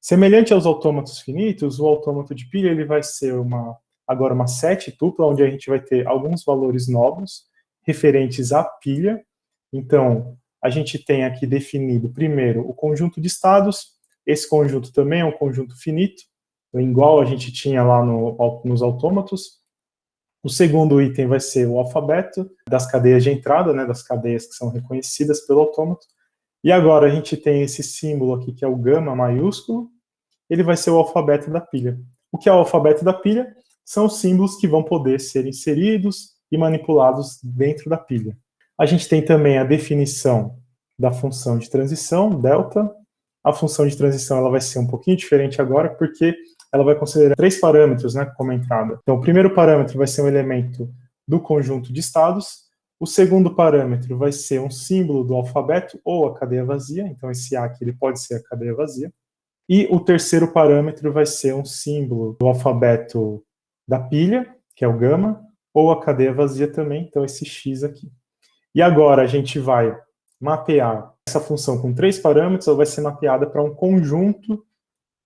Semelhante aos autômatos finitos, o autômato de pilha ele vai ser agora uma sete tupla, onde a gente vai ter alguns valores novos referentes à pilha. Então, a gente tem aqui definido, primeiro, o conjunto de estados. Esse conjunto também é um conjunto finito, igual a gente tinha lá nos autômatos. O segundo item vai ser o alfabeto das cadeias de entrada, né, das cadeias que são reconhecidas pelo autômato. E agora a gente tem esse símbolo aqui, que é o gama maiúsculo. Ele vai ser o alfabeto da pilha. O que é o alfabeto da pilha? São os símbolos que vão poder ser inseridos e manipulados dentro da pilha. A gente tem também a definição da função de transição, delta. A função de transição ela vai ser um pouquinho diferente agora, porque ela vai considerar três parâmetros, né, como entrada. Então, o primeiro parâmetro vai ser um elemento do conjunto de estados. O segundo parâmetro vai ser um símbolo do alfabeto ou a cadeia vazia. Então, esse A aqui ele pode ser a cadeia vazia. E o terceiro parâmetro vai ser um símbolo do alfabeto da pilha, que é o gama, ou a cadeia vazia também, então esse X aqui. E agora a gente vai mapear essa função com três parâmetros, ela vai ser mapeada para um conjunto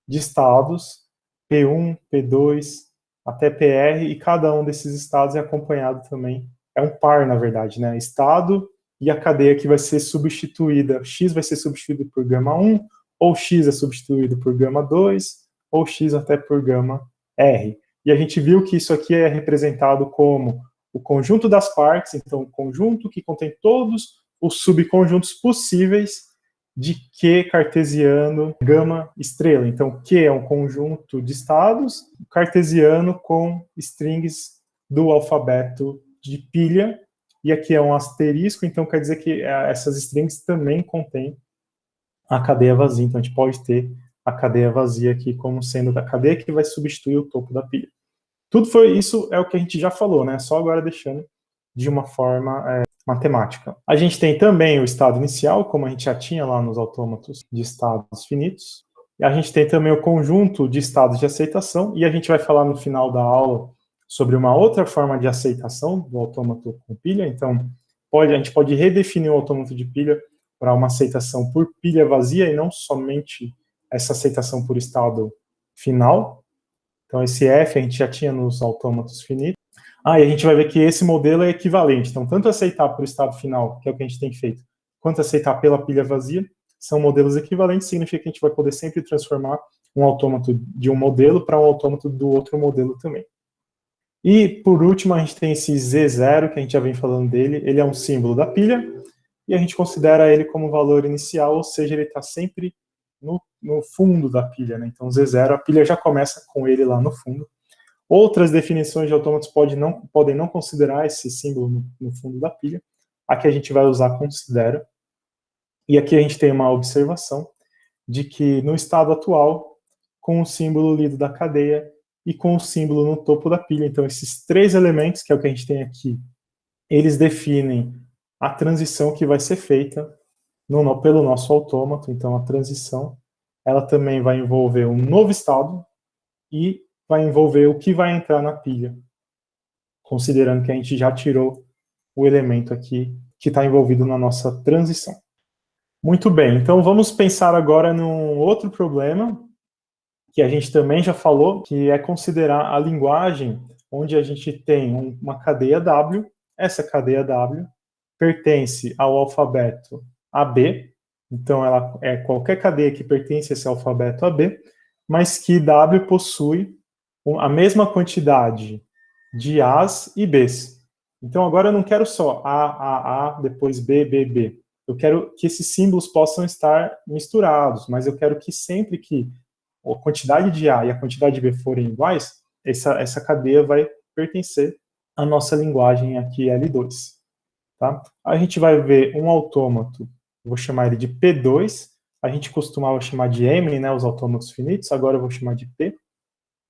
de estados, P1, P2, até PR, e cada um desses estados é acompanhado também, é um par, na verdade, né? Estado e a cadeia que vai ser substituída, X vai ser substituído por gama 1, ou X é substituído por gama 2, ou X até por gama R. E a gente viu que isso aqui é representado como o conjunto das partes, então o conjunto que contém todos os subconjuntos possíveis de Q cartesiano gama estrela. Então, Q é um conjunto de estados cartesiano com strings do alfabeto de pilha, e aqui é um asterisco, então quer dizer que essas strings também contêm a cadeia vazia. Então, a gente pode ter a cadeia vazia aqui como sendo a cadeia que vai substituir o topo da pilha. Tudo foi isso, é o que a gente já falou, né? Só agora deixando de uma forma matemática. A gente tem também o estado inicial, como a gente já tinha lá nos autômatos de estados finitos. E a gente tem também o conjunto de estados de aceitação, e a gente vai falar no final da aula sobre uma outra forma de aceitação do autômato com pilha. Então, a gente pode redefinir o autômato de pilha para uma aceitação por pilha vazia e não somente essa aceitação por estado final. Então, esse F a gente já tinha nos autômatos finitos. E a gente vai ver que esse modelo é equivalente. Então, tanto aceitar por estado final, que é o que a gente tem feito, quanto aceitar pela pilha vazia, são modelos equivalentes, significa que a gente vai poder sempre transformar um autômato de um modelo para um autômato do outro modelo também. E, por último, a gente tem esse Z0, que a gente já vem falando dele. Ele é um símbolo da pilha, e a gente considera ele como valor inicial, ou seja, ele está sempre no fundo da pilha, né? Então, Z0, a pilha já começa com ele lá no fundo. Outras definições de autômatos podem não considerar esse símbolo no fundo da pilha. Aqui a gente vai usar considera. E aqui a gente tem uma observação de que no estado atual, com o símbolo lido da cadeia e com o símbolo no topo da pilha, então esses três elementos, que é o que a gente tem aqui, eles definem a transição que vai ser feita pelo nosso autômato. Então, a transição, ela também vai envolver um novo estado e vai envolver o que vai entrar na pilha, considerando que a gente já tirou o elemento aqui que está envolvido na nossa transição. Muito bem, então vamos pensar agora num outro problema, que a gente também já falou, que é considerar a linguagem onde a gente tem uma cadeia W. Essa cadeia W pertence ao alfabeto AB, então ela é qualquer cadeia que pertence a esse alfabeto AB, mas que W possui a mesma quantidade de A's e B's. Então agora eu não quero só A, depois B, B, B. Eu quero que esses símbolos possam estar misturados, mas eu quero que sempre que a quantidade de A e a quantidade de B forem iguais, essa cadeia vai pertencer à nossa linguagem aqui L2. Tá? A gente vai ver um autômato, vou chamar ele de P2, a gente costumava chamar de M, né, os autômatos finitos, agora eu vou chamar de P,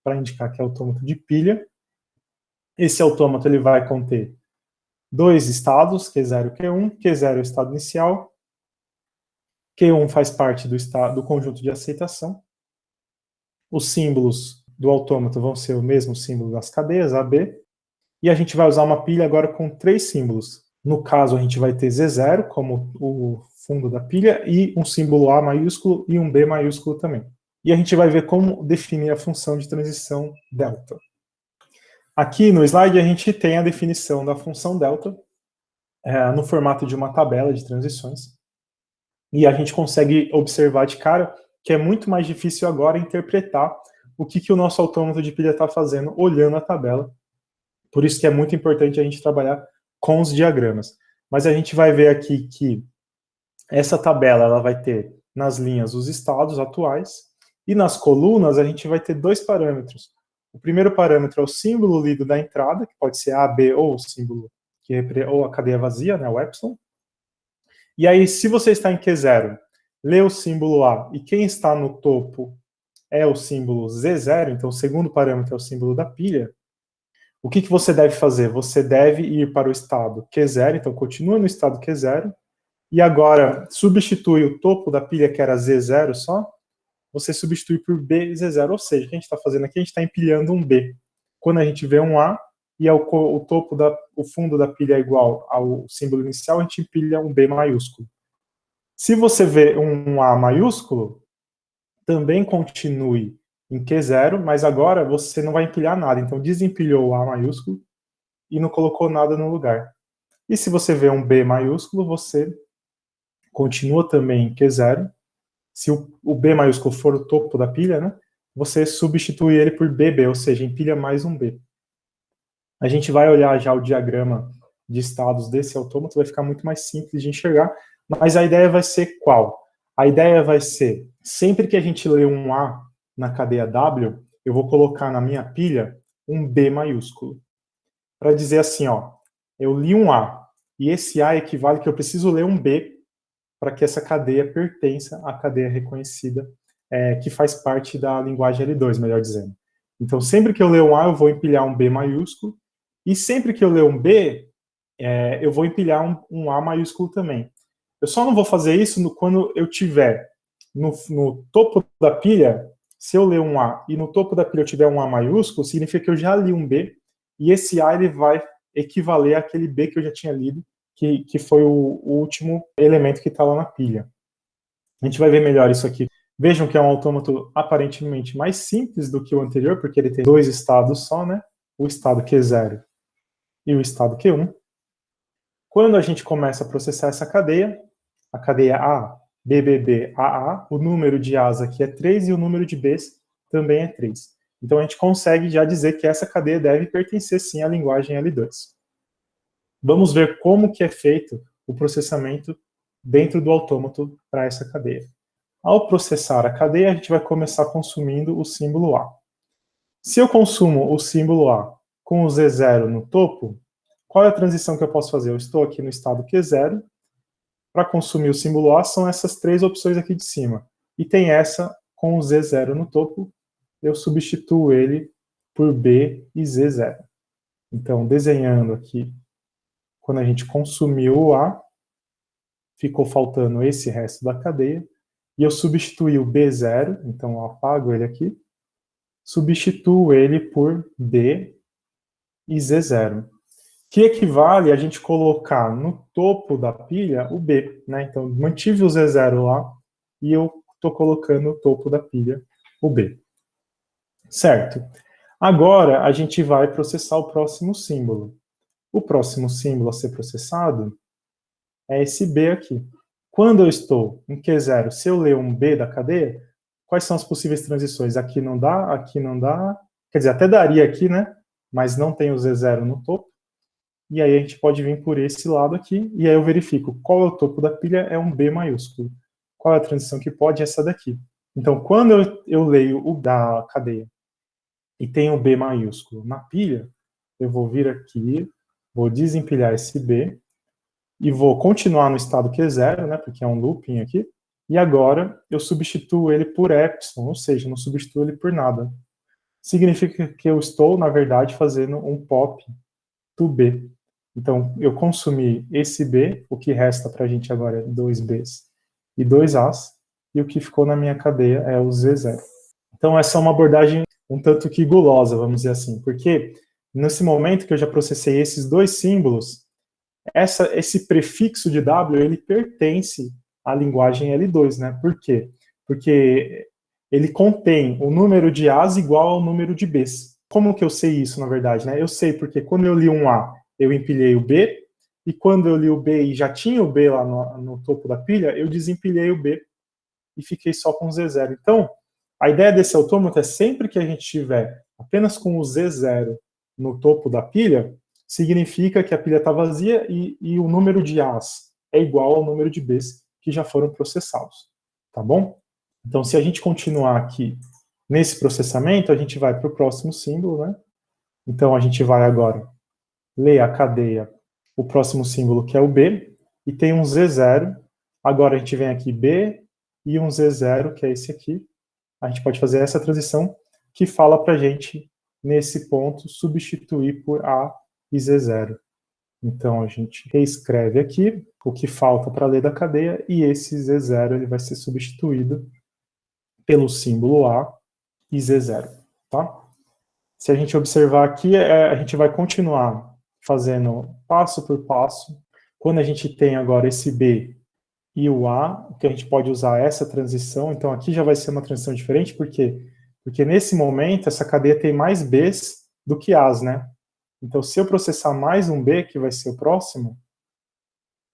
para indicar que é autômato de pilha. Esse autômato ele vai conter dois estados, Q0 e Q1. Q0 é o estado inicial, Q1 faz parte do conjunto de aceitação. Os símbolos do autômato vão ser o mesmo símbolo das cadeias, AB, e a gente vai usar uma pilha agora com três símbolos. No caso, a gente vai ter Z0 como o fundo da pilha e um símbolo A maiúsculo e um B maiúsculo também. e a gente vai ver como definir a função de transição delta. Aqui no slide a gente tem a definição da função delta no formato de uma tabela de transições, e a gente consegue observar de cara que é muito mais difícil agora interpretar o que o nosso autômato de pilha está fazendo olhando a tabela. Por isso que é muito importante a gente trabalhar com os diagramas. Mas a gente vai ver aqui que essa tabela ela vai ter nas linhas os estados atuais, e nas colunas a gente vai ter dois parâmetros. O primeiro parâmetro é o símbolo lido da entrada, que pode ser A, B ou o símbolo ou a cadeia vazia, né, o epsilon. E aí, se você está em Q0, lê o símbolo A, e quem está no topo é o símbolo Z0, então o segundo parâmetro é o símbolo da pilha, o que você deve fazer? Você deve ir para o estado Q0, então continua no estado Q0, e agora substitui o topo da pilha, que era Z0 só, você substitui por BZ0, ou seja, o que a gente está fazendo aqui? A gente está empilhando um B. Quando a gente vê um A, e o topo o fundo da pilha é igual ao símbolo inicial, a gente empilha um B maiúsculo. Se você vê um A maiúsculo, também continue em Q0, mas agora você não vai empilhar nada, então desempilhou o A maiúsculo e não colocou nada no lugar. E se você vê um B maiúsculo, você continua também em Q0. Se o B maiúsculo for o topo da pilha, né, você substitui ele por BB, ou seja, empilha mais um B. A gente vai olhar já o diagrama de estados desse autômato, vai ficar muito mais simples de enxergar, mas a ideia vai ser qual? A ideia vai ser, sempre que a gente lê um A na cadeia W, eu vou colocar na minha pilha um B maiúsculo. Para dizer assim, ó, eu li um A, e esse A equivale que eu preciso ler um B para que essa cadeia pertença à cadeia reconhecida, que faz parte da linguagem L2, melhor dizendo. Então, sempre que eu ler um A, eu vou empilhar um B maiúsculo, e sempre que eu ler um B, eu vou empilhar um A maiúsculo também. Eu só não vou fazer isso quando eu tiver no topo da pilha, se eu ler um A e no topo da pilha eu tiver um A maiúsculo, significa que eu já li um B, e esse A ele vai equivaler àquele B que eu já tinha lido, que foi o último elemento que está lá na pilha. A gente vai ver melhor isso aqui. Vejam que é um autômato aparentemente mais simples do que o anterior, porque ele tem dois estados só, né? O estado Q0 e o estado Q1. Quando a gente começa a processar essa cadeia, a cadeia A, BBB, AA, o número de A's aqui é 3 e o número de B's também é 3. Então a gente consegue já dizer que essa cadeia deve pertencer sim à linguagem L2. Vamos ver como que é feito o processamento dentro do autômato para essa cadeia. Ao processar a cadeia, a gente vai começar consumindo o símbolo A. Se eu consumo o símbolo A com o Z0 no topo, qual é a transição que eu posso fazer? Eu estou aqui no estado Q0, para consumir o símbolo A são essas três opções aqui de cima. E tem essa com o Z0 no topo, eu substituo ele por B e Z0. Então, desenhando aqui, quando a gente consumiu o A, ficou faltando esse resto da cadeia, e eu substituí o B0, então eu apago ele aqui, substituo ele por B e Z0, que equivale a gente colocar no topo da pilha o B, né? Então, mantive o Z0 lá, e eu estou colocando no topo da pilha o B. Certo. Agora, a gente vai processar o próximo símbolo. O próximo símbolo a ser processado é esse B aqui. Quando eu estou em Q0, se eu ler um B da cadeia, quais são as possíveis transições? Aqui não dá, quer dizer, até daria aqui, né? Mas não tem o Z0 no topo. E aí a gente pode vir por esse lado aqui, e aí eu verifico qual é o topo da pilha, é um B maiúsculo. Qual é a transição que pode? Essa daqui. Então, quando eu leio o da cadeia e tenho o B maiúsculo na pilha, eu vou vir aqui, vou desempilhar esse B, e vou continuar no estado Q0, né, porque é um looping aqui, e agora eu substituo ele por epsilon, ou seja, não substituo ele por nada. Significa que eu estou, na verdade, fazendo um pop to B. Então, eu consumi esse B, o que resta para a gente agora é 2 Bs e 2 As, e o que ficou na minha cadeia é o Z0. Então, essa é uma abordagem um tanto que gulosa, vamos dizer assim, porque nesse momento que eu já processei esses dois símbolos, esse prefixo de W, ele pertence à linguagem L2, né? Por quê? Porque ele contém o número de A's igual ao número de B's. Como que eu sei isso, na verdade, né? Eu sei porque quando eu li um A, eu empilhei o B, e quando eu li o B e já tinha o B lá no topo da pilha, eu desempilhei o B e fiquei só com o Z0. Então, a ideia desse autômato é sempre que a gente tiver apenas com o Z0 no topo da pilha, significa que a pilha está vazia e o número de A's é igual ao número de B's que já foram processados. Tá bom? Então, se a gente continuar aqui nesse processamento, a gente vai para o próximo símbolo, né? Então, a gente vai agora ler a cadeia, o próximo símbolo, que é o B, e tem um Z0. Agora a gente vem aqui B e um Z0, que é esse aqui. A gente pode fazer essa transição que fala para a gente, nesse ponto, substituir por A e Z0. Então, a gente reescreve aqui o que falta para ler da cadeia, e esse Z0 ele vai ser substituído pelo símbolo A e Z0. Tá? Se a gente observar aqui, a gente vai continuar fazendo passo por passo. Quando a gente tem agora esse B e o A, que a gente pode usar essa transição, então aqui já vai ser uma transição diferente, porque nesse momento essa cadeia tem mais Bs do que As, né? Então, se eu processar mais um B, que vai ser o próximo,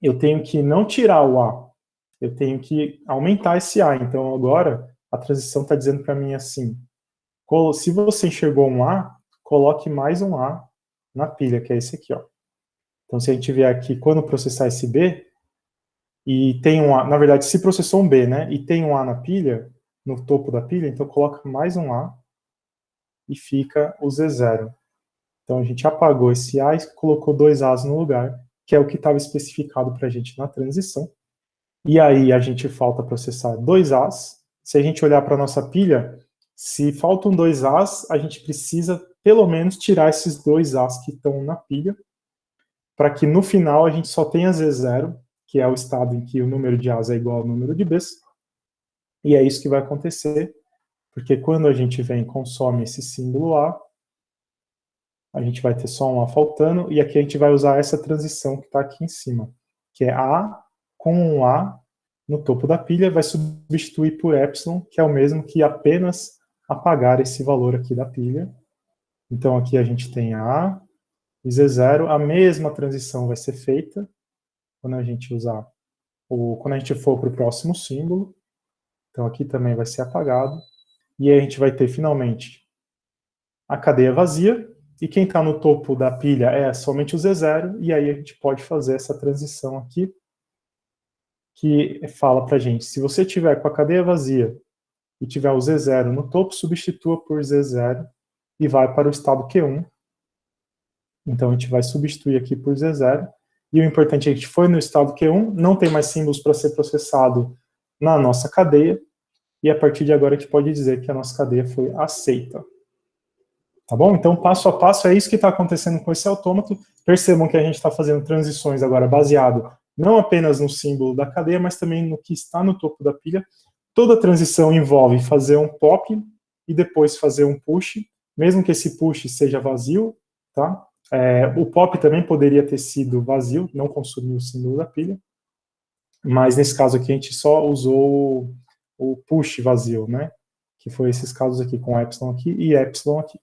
eu tenho que não tirar o A, eu tenho que aumentar esse A. Então, agora, a transição está dizendo para mim assim, se você enxergou um A, coloque mais um A na pilha, que é esse aqui, ó. Então, se a gente vier aqui, quando processar esse B, e tem um A, na verdade, se processou um B, né, e tem um A na pilha, no topo da pilha, então coloca mais um A e fica o Z0. Então, a gente apagou esse A e colocou dois As no lugar, que é o que estava especificado para a gente na transição. E aí, a gente falta processar dois As. Se a gente olhar para a nossa pilha, se faltam dois As, a gente precisa, pelo menos, tirar esses dois As que estão na pilha, para que no final a gente só tenha Z0, que é o estado em que o número de As é igual ao número de Bs. E é isso que vai acontecer, porque quando a gente vem e consome esse símbolo A gente vai ter só um A faltando, e aqui a gente vai usar essa transição que está aqui em cima, que é A com um A no topo da pilha, vai substituir por epsilon, que é o mesmo que apenas apagar esse valor aqui da pilha. Então aqui a gente tem A e Z0, a mesma transição vai ser feita quando a gente quando a gente for para o próximo símbolo. Então aqui também vai ser apagado, e aí a gente vai ter finalmente a cadeia vazia, e quem está no topo da pilha é somente o Z0, e aí a gente pode fazer essa transição aqui, que fala para a gente, se você tiver com a cadeia vazia e tiver o Z0 no topo, substitua por Z0 e vai para o estado Q1. Então a gente vai substituir aqui por Z0, e o importante é que a gente foi no estado Q1, não tem mais símbolos para ser processado na nossa cadeia, e a partir de agora a gente pode dizer que a nossa cadeia foi aceita. Tá bom? Então, passo a passo, é isso que está acontecendo com esse autômato. Percebam que a gente está fazendo transições agora baseado não apenas no símbolo da cadeia, mas também no que está no topo da pilha. Toda transição envolve fazer um pop e depois fazer um push, mesmo que esse push seja vazio, tá? O pop também poderia ter sido vazio, não consumiu o símbolo da pilha, mas nesse caso aqui a gente só usou o push vazio, né? Que foi esses casos aqui, com epsilon aqui e epsilon aqui.